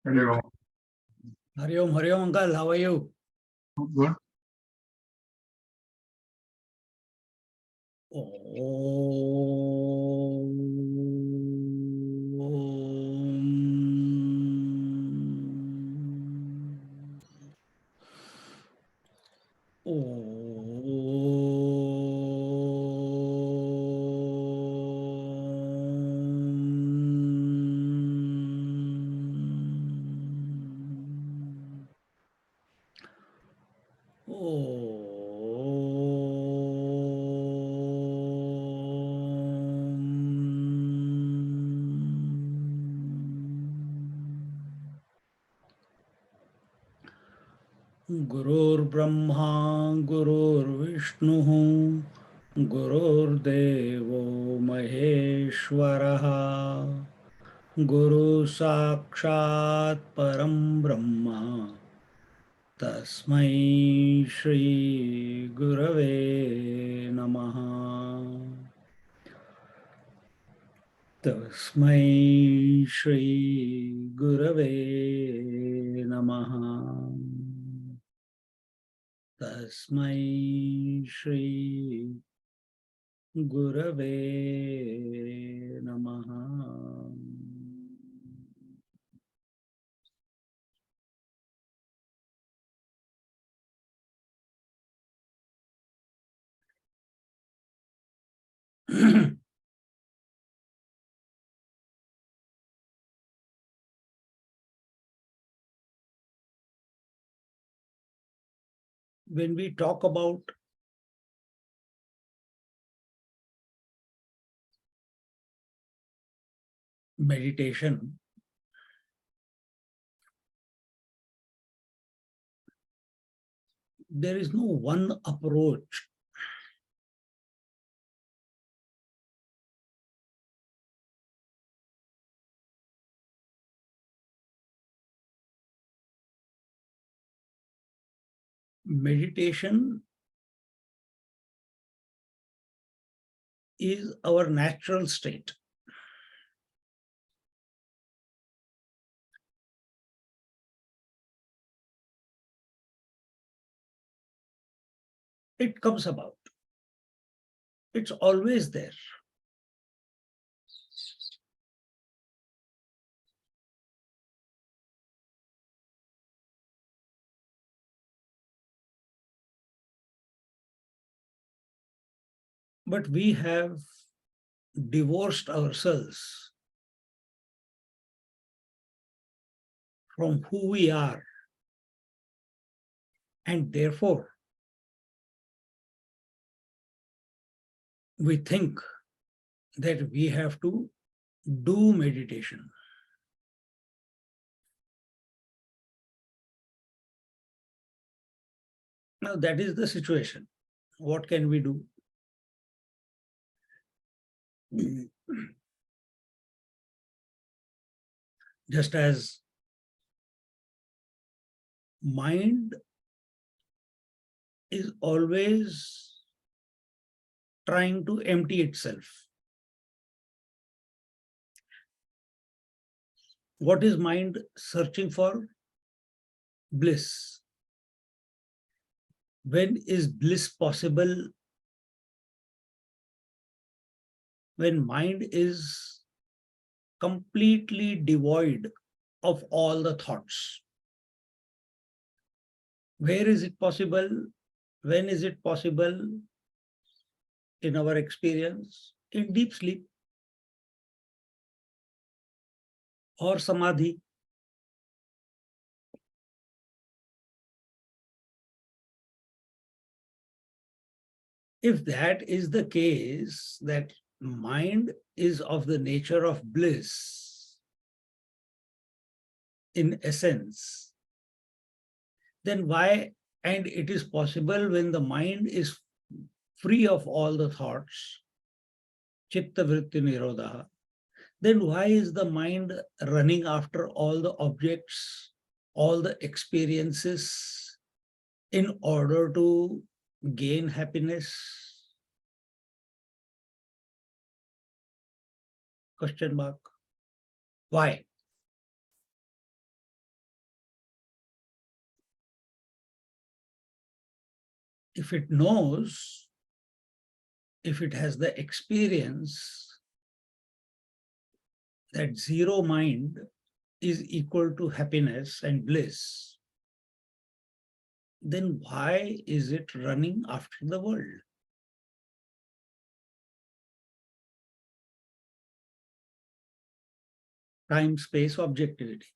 Hello. Hari Om, uncle. How are you? Good. Gurur Brahma, Gurur Vishnu, Gurur Devo Maheshwaraha, Guru Sakshat Param Brahma, Tasmai Shri Gurave Namaha. Tasmai Shri Gurave Namaha. Tasmai Shri Gurave Namaha. When we talk about meditation, there is no one approach. Meditation is our natural state. It comes about. It's always there. But we have divorced ourselves from who we are, and therefore we think that we have to do meditation. Now that is the situation. What can we do? Just as mind is always trying to empty itself. What is mind searching for? Bliss. When is bliss possible? When mind is completely devoid of all the thoughts. Where is it possible? When is it possible? In our experience, in deep sleep or samadhi. If that is the case, that mind is of the nature of bliss in essence, then why, and it is possible when the mind is free of all the thoughts, chitta vritti nirodha, then why is the mind running after all the objects, all the experiences in order to gain happiness? Question mark. Why? if it knows, if it has the experience that zero mind is equal to happiness and bliss, then why is it running after the world? Time, space, objectivity.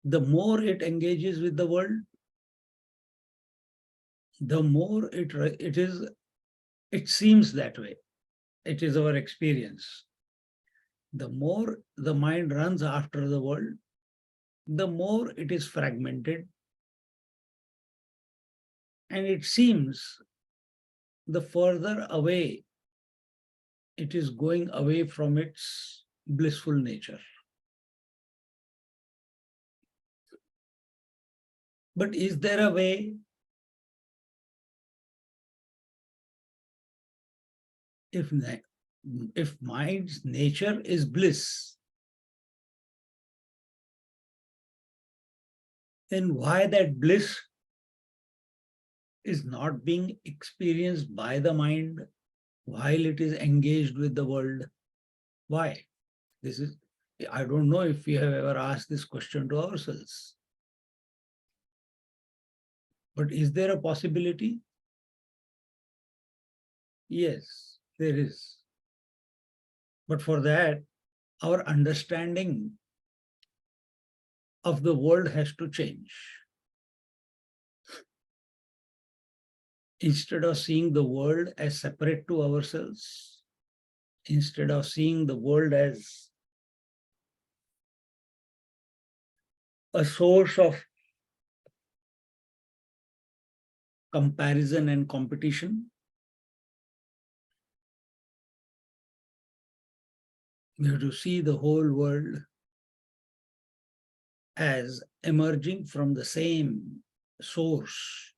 The more it engages with the world, the more it seems that way. It is our experience. The more the mind runs after the world, the more it is fragmented. And it seems the further away it is going away from its blissful nature. But is there a way? If mind's nature is bliss, then why that bliss is not being experienced by the mind while it is engaged with the world? Why? I don't know if we have ever asked this question to ourselves. But is there a possibility? Yes, there is. But for that, our understanding of the world has to change. Instead of seeing the world as separate to ourselves, instead of seeing the world as a source of comparison and competition, we have to see the whole world as emerging from the same source.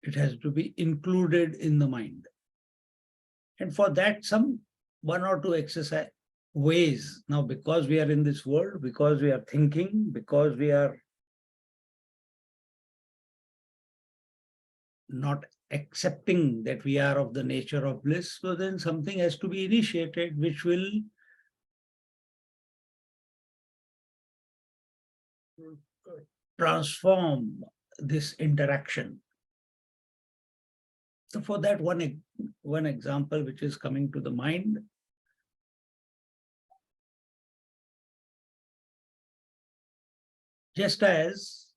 It has to be included in the mind. And for that, some one or two exercise ways. Now, because we are in this world, because we are thinking, because we are not accepting that we are of the nature of bliss, so then something has to be initiated which will transform this interaction. So for that, one example which is coming to the mind, just as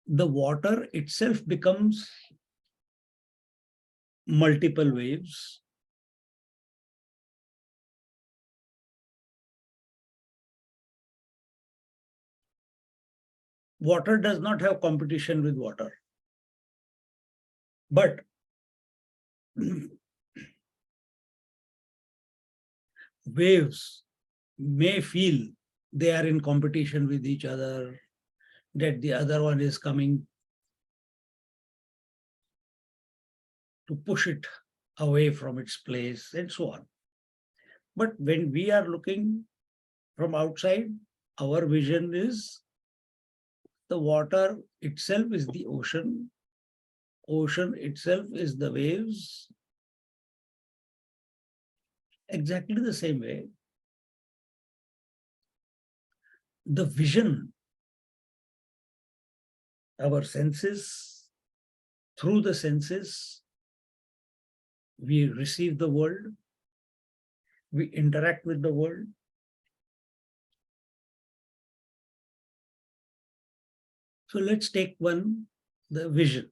the water itself becomes multiple waves, water does not have competition with water. But waves may feel they are in competition with each other, that the other one is coming to push it away from its place, and so on. But when we are looking from outside, our vision is the water itself is the ocean. Ocean itself is the waves. Exactly the same way, the vision, our senses, through the senses, we receive the world, we interact with the world. So let's take the vision.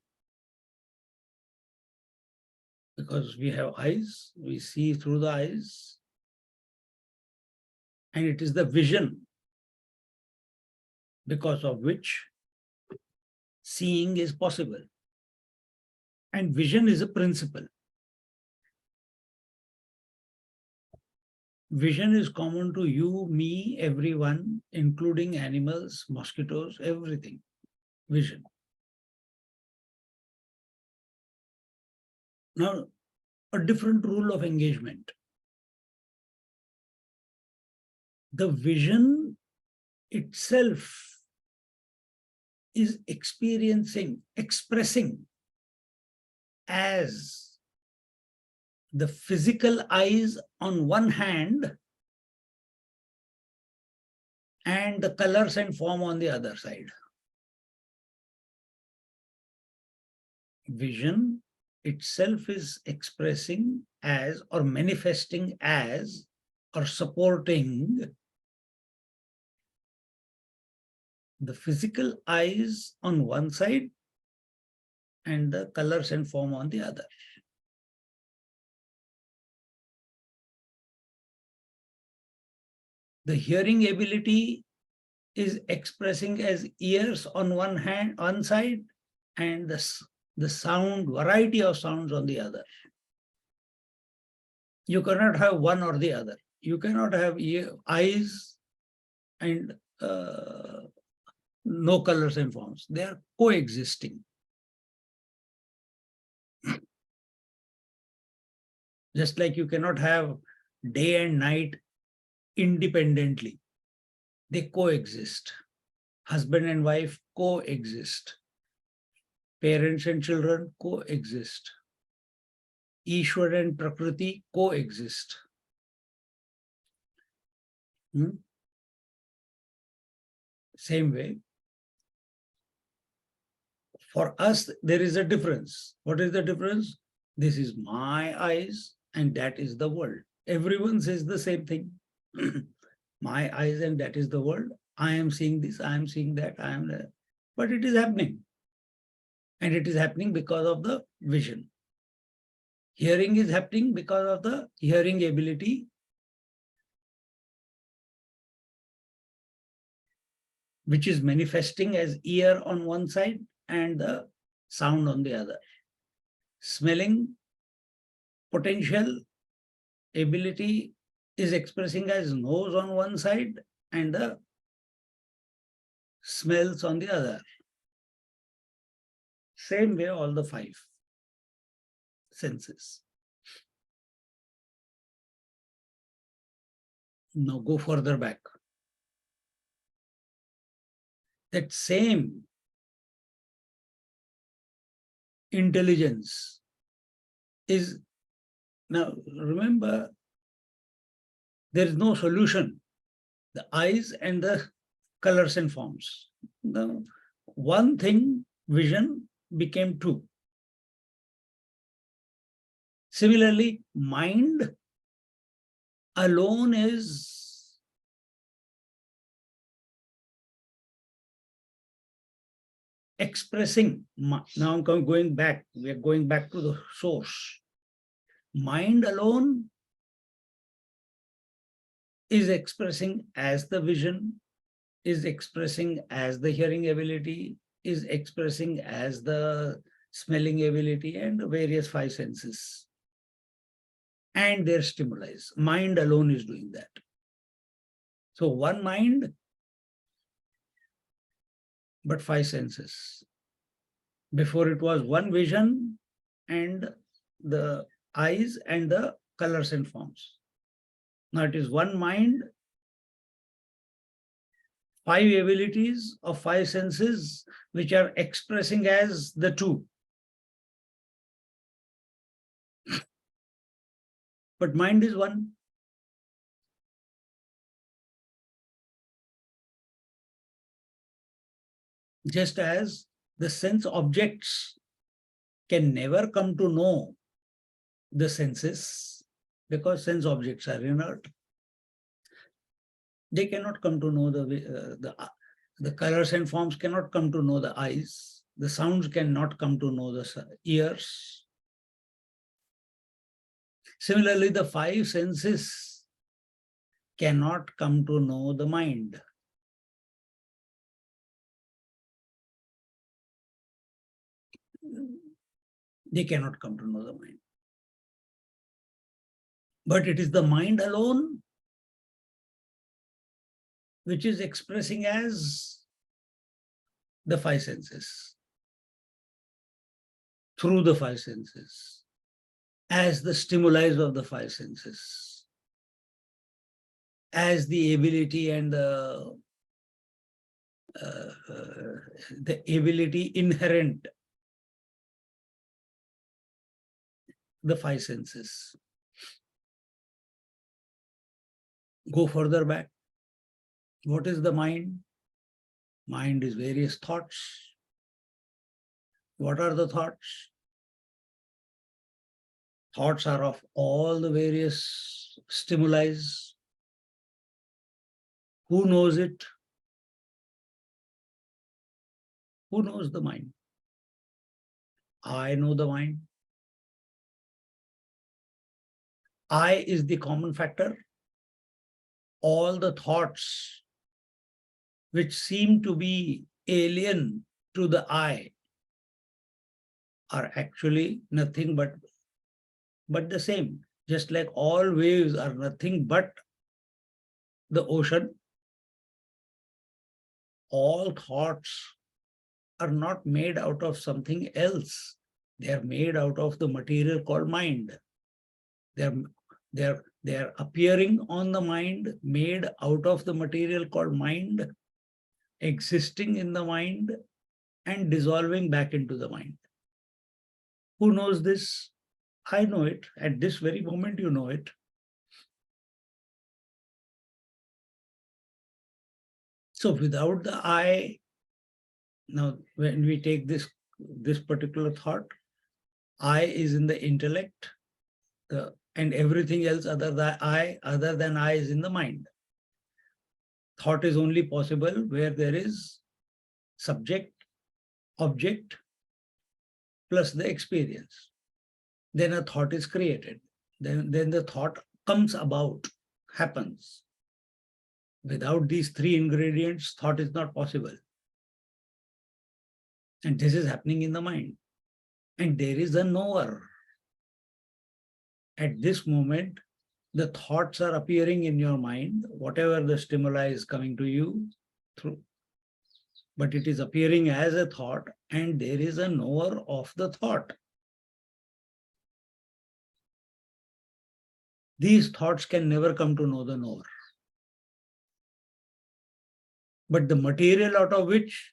Because we have eyes, we see through the eyes, and it is the vision because of which seeing is possible. And vision is a principle. Vision is common to you, me, everyone, including animals, mosquitoes, everything. Vision. Now, a different rule of engagement. The vision itself is expressing as the physical eyes on one hand and the colors and form on the other side. Vision itself is expressing as or manifesting as or supporting the physical eyes on one side and the colors and form on the other. The hearing ability is expressing as ears on one side and the sound, variety of sounds on the other. You cannot have one or the other. You cannot have eyes and no colors and forms. They are coexisting. Just like you cannot have day and night independently. They coexist. Husband and wife coexist. Parents and children coexist. Ishwar and Prakriti coexist. Same way. For us, there is a difference. What is the difference? This is my eyes and that is the world. Everyone says the same thing. My eyes and that is the world. I am seeing this, I am seeing that, I am there. But it is happening. And it is happening because of the vision. Hearing is happening because of the hearing ability, which is manifesting as ear on one side and the sound on the other. Smelling potential ability is expressing as nose on one side and the smells on the other. Same way, all the five senses. Now go further back. That same intelligence is, now remember, there is no solution. The eyes and the colors and forms. Now, one thing, vision, became two. Similarly, mind alone is expressing. Now I'm going back. We are going back to the source. Mind alone is expressing as the vision, is expressing as the hearing ability, is expressing as the smelling ability and various five senses. And their stimuli. Mind alone is doing that. So one mind, but five senses. Before it was one vision and the eyes and the colors and forms. Now it is one mind, five abilities of five senses, which are expressing as the two. But mind is one. Just as the sense objects can never come to know the senses, because sense objects are inert. They cannot come to know the colors and forms cannot come to know the eyes. The sounds cannot come to know the ears. Similarly, the five senses cannot come to know the mind. They cannot come to know the mind. But it is the mind alone which is expressing as the five senses, through the five senses. as the stimuli of the five senses, as the ability and the ability inherent the five senses. Go further back. What is the mind? Mind is various thoughts. What are the thoughts? Thoughts are of all the various stimuli. Who knows it? Who knows the mind? I know the mind. I is the common factor. All the thoughts which seem to be alien to the I are actually nothing but the same. Just like all waves are nothing but the ocean, all thoughts are not made out of something else. They are made out of the material called mind. They are appearing on the mind, made out of the material called mind, existing in the mind and dissolving back into the mind. Who knows this? I know it. At this very moment, you know it. So without the I, now when we take this particular thought, I is in the intellect, and everything else other than I is in the mind. Thought is only possible where there is subject, object, plus the experience. Then a thought is created. Then the thought comes about, happens. Without these three ingredients, thought is not possible. And this is happening in the mind. And there is a knower. At this moment, the thoughts are appearing in your mind, whatever the stimuli is coming to you through. But it is appearing as a thought, and there is a knower of the thought. These thoughts can never come to know the knower. But the material out of which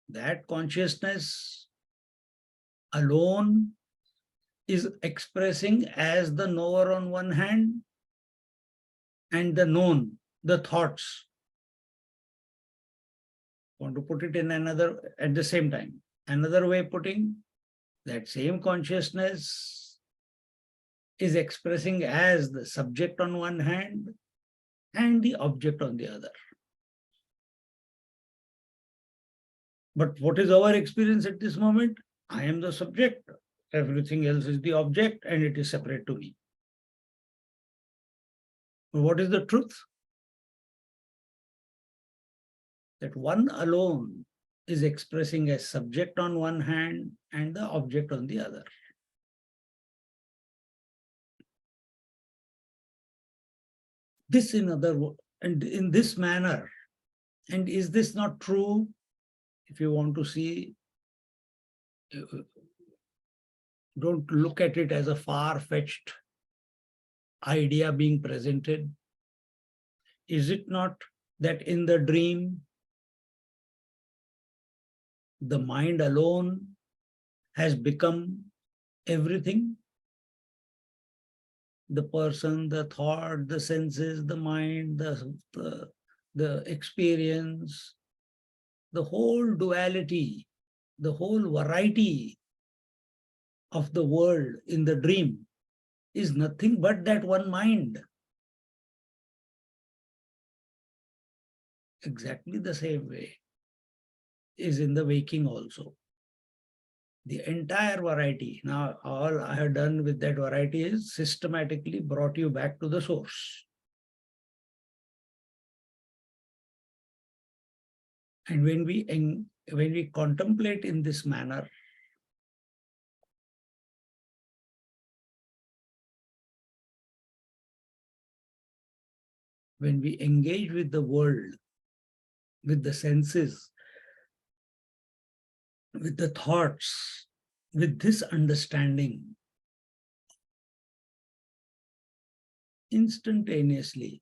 that consciousness alone is expressing as the knower on one hand, and the known, the thoughts. Want to put it in another, at the same time. Another way of putting, that same consciousness is expressing as the subject on one hand and the object on the other. But what is our experience at this moment? I am the subject, everything else is the object, and it is separate to me. What is the truth? That one alone is expressing a subject on one hand and the object on the other. This in other words, and in this manner. And is this not true? If you want to see, don't look at it as a far-fetched idea being presented. Is it not that in the dream, the mind alone has become everything? The person, the thought, the senses, the mind, the experience, the whole duality, the whole variety of the world in the dream is nothing but that one mind. Exactly the same way is in the waking also. The entire variety. Now, all I have done with that variety is systematically brought you back to the source. And when we contemplate in this manner, when we engage with the world, with the senses, with the thoughts, with this understanding, instantaneously,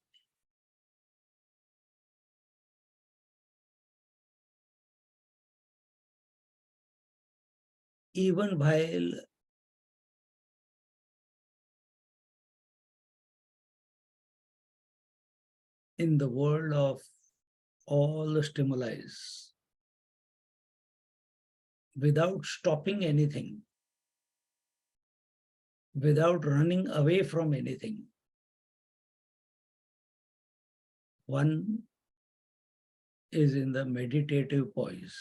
even while in the world of all the stimuli, without stopping anything, without running away from anything, one is in the meditative poise.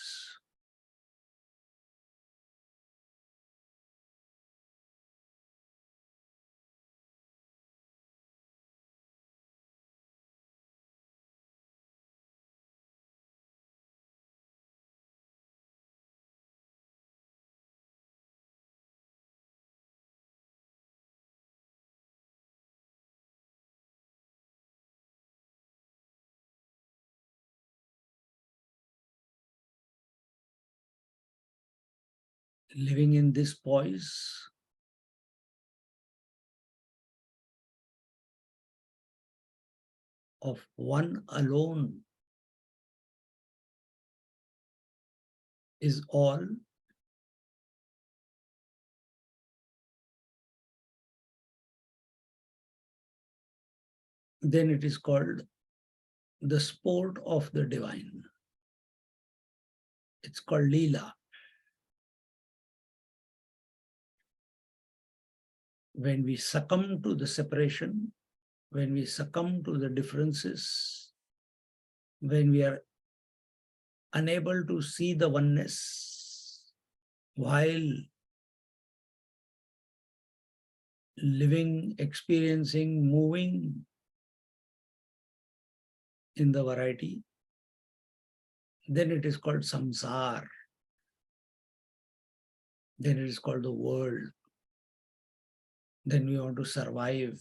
Living in this poise of one alone is all, then it is called the sport of the divine. It's called Leela. When we succumb to the separation, when we succumb to the differences, when we are unable to see the oneness while living, experiencing, moving in the variety, then it is called samsar. Then it is called the world. Then we want to survive.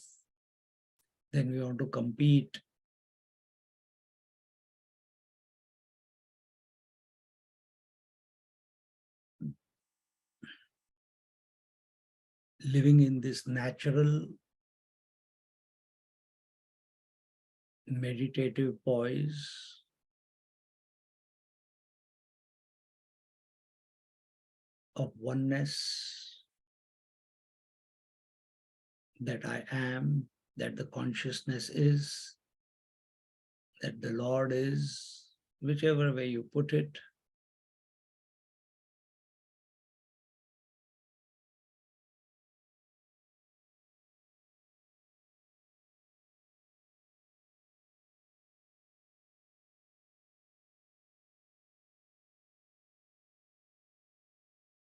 Then we want to compete. Living in this natural meditative poise of oneness, that I am, that the consciousness is, that the Lord is, whichever way you put it.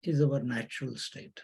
Is our natural state.